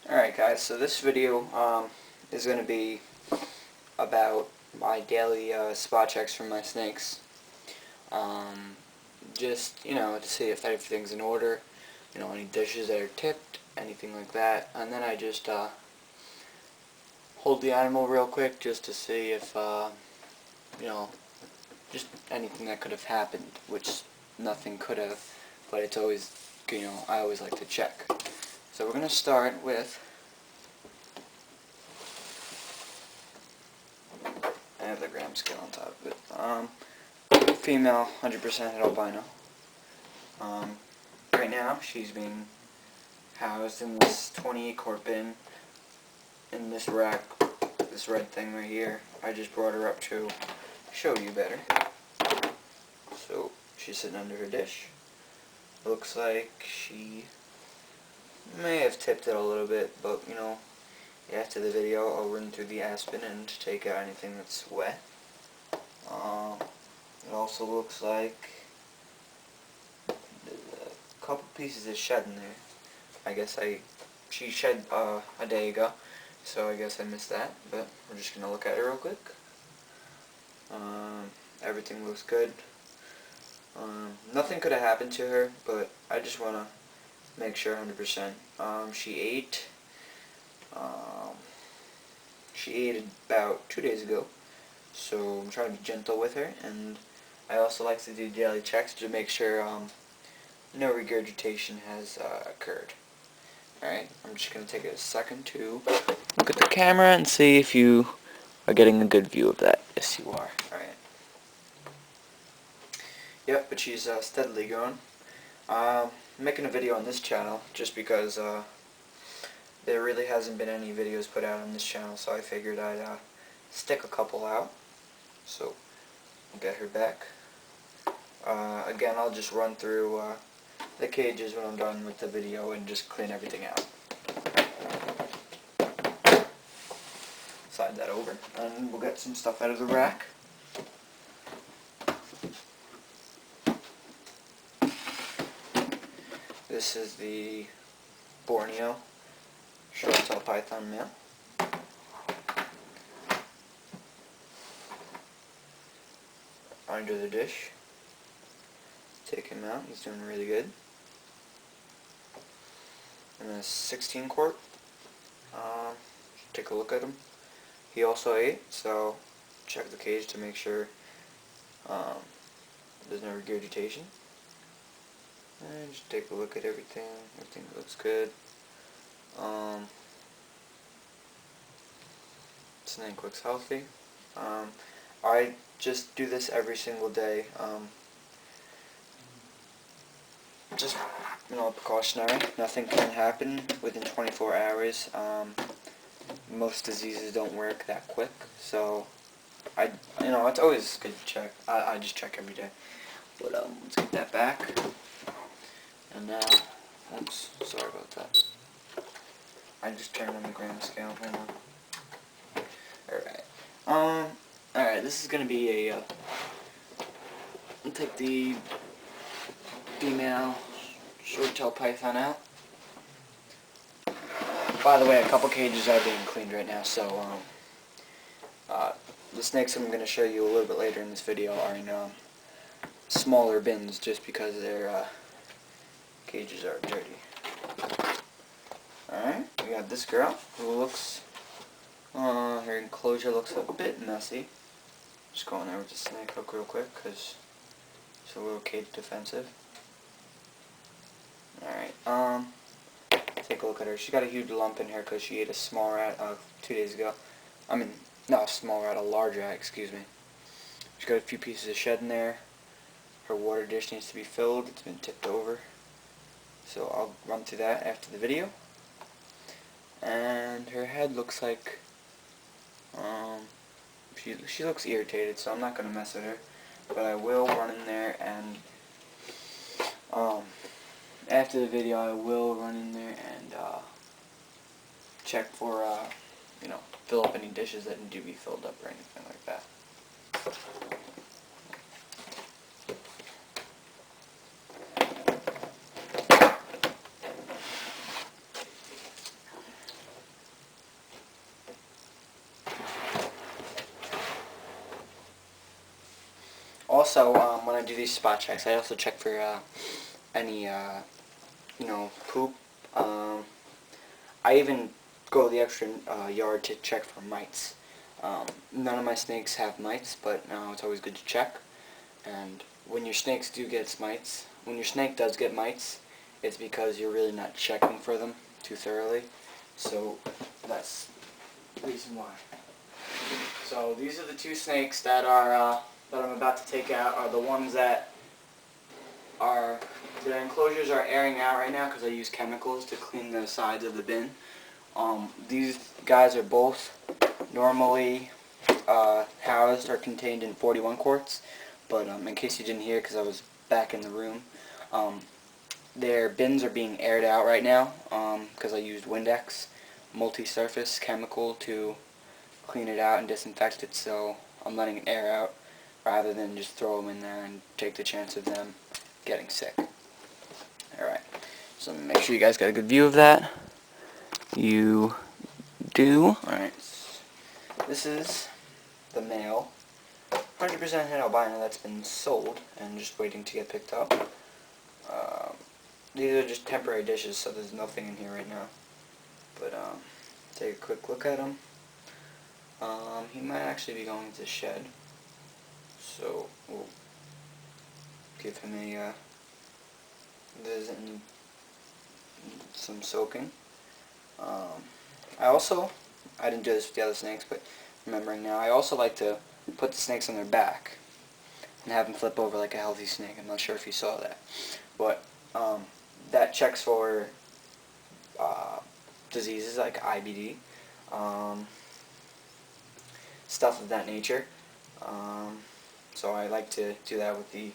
Alright guys, so this video is going to be about my daily spot checks for my snakes. Just, to see if everything's in order, any dishes that are tipped, anything like that. And then I just hold the animal real quick just to see if, just anything that could have happened, which nothing could have, but it's always, I always like to check. So we're going to start with, I have the gram scale on top of it, female 100% head albino. Right now she's being housed in this 28 quart bin in this rack, this red thing right here. I just brought her up to show you better. So she's sitting under her dish. Looks like she may have tipped it a little bit, but after the video I'll run through the aspen and take out anything that's wet. It also looks like there's a couple pieces of shed in there. I guess she shed a day ago, so I guess I missed that, but we're just going to look at it real quick. Everything looks good. Nothing could have happened to her, but I just want to make sure 100%. She ate about 2 days ago, so I'm trying to be gentle with her, and I also like to do daily checks to make sure no regurgitation has occurred. Alright, I'm just going to take a second to look at the camera and see if you are getting a good view of that. Yes, you are. Alright. Yep, but she's steadily growing. I'm making a video on this channel just because there really hasn't been any videos put out on this channel, so I figured I'd stick a couple out. So, we'll get her back. Again, I'll just run through the cages when I'm done with the video and just clean everything out. Slide that over, and we'll get some stuff out of the rack. This is the Borneo short-tailed python male. Under the dish. Take him out, he's doing really good. And then a 16 quart. Take a look at him. He also ate, so check the cage to make sure there's no regurgitation. And just take a look at everything. Everything looks good. Snake looks healthy. I just do this every single day. Just precautionary. Nothing can happen within 24 hours. Most diseases don't work that quick, so it's always good to check. I just check every day. But let's get that back. And now, oops, sorry about that. I just turned on the gram scale. Hold on. Alright, this is gonna be a. I'll take the female short-tailed python out. By the way, a couple cages are being cleaned right now, so the snakes I'm going to show you a little bit later in this video are in smaller bins just because their cages are dirty. Alright, we got this girl who looks, her enclosure looks a bit messy. Just going there with the snake hook real quick because it's a little cage defensive. Alright, take a look at her. She got a huge lump in her because she ate a small rat 2 days ago. I mean, not a small rat, a large rat, excuse me. She's got a few pieces of shed in there. Her water dish needs to be filled. It's been tipped over. So I'll run through that after the video. And her head looks like, she looks irritated, so I'm not going to mess with her. But I will run in there and, after the video I will run in there and check for, fill up any dishes that need to be filled up or anything like that. also, when I do these spot checks, I also check for any, poop. I even go the extra yard to check for mites. None of my snakes have mites, but it's always good to check. And when your snakes do get mites, when your snake does get mites, it's because you're really not checking for them too thoroughly. So that's the reason why. So these are the two snakes that are that I'm about to take out. Are the ones that are their enclosures are airing out right now because I use chemicals to clean the sides of the bin. These guys are both normally housed or contained in 41 quarts, but in case you didn't hear because I was back in the room, their bins are being aired out right now because I used Windex multi-surface chemical to clean it out and disinfect it, so I'm letting it air out rather than just throw them in there and take the chance of them getting sick. Alright, so make sure you guys got a good view of that. You do. Alright, this is the male 100% head albino that's been sold and just waiting to get picked up. These are just temporary dishes, so there's nothing in here right now. But take a quick look at him. He might actually be going to the shed, so we'll give him a visit and some soaking. I didn't do this with the other snakes, but remembering now, I also like to put the snakes on their back and have them flip over like a healthy snake. I'm not sure if you saw that, but that checks for diseases like IBD, stuff of that nature. So I like to do that with the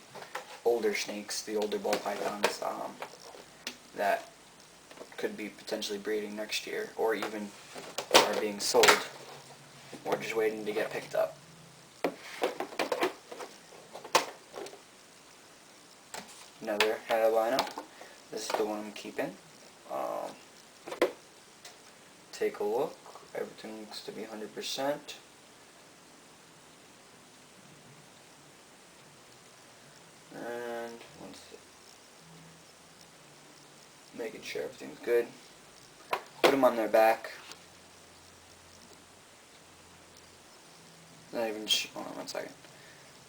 older snakes, the older ball pythons that could be potentially breeding next year, or even are being sold, or just waiting to get picked up. Another head albino. This is the one I'm keeping. Take a look. Everything looks to be 100%. And making sure everything's good. Put them on their back. Not even. Hold on one second.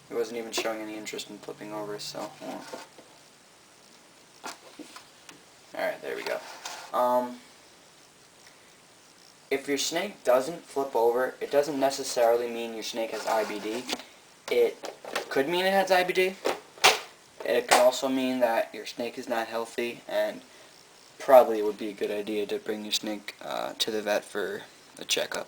He wasn't even showing any interest in flipping over, so. Alright, there we go. If your snake doesn't flip over, it doesn't necessarily mean your snake has IBD. It could mean it has IBD. It can also mean that your snake is not healthy, and probably it would be a good idea to bring your snake to the vet for a checkup.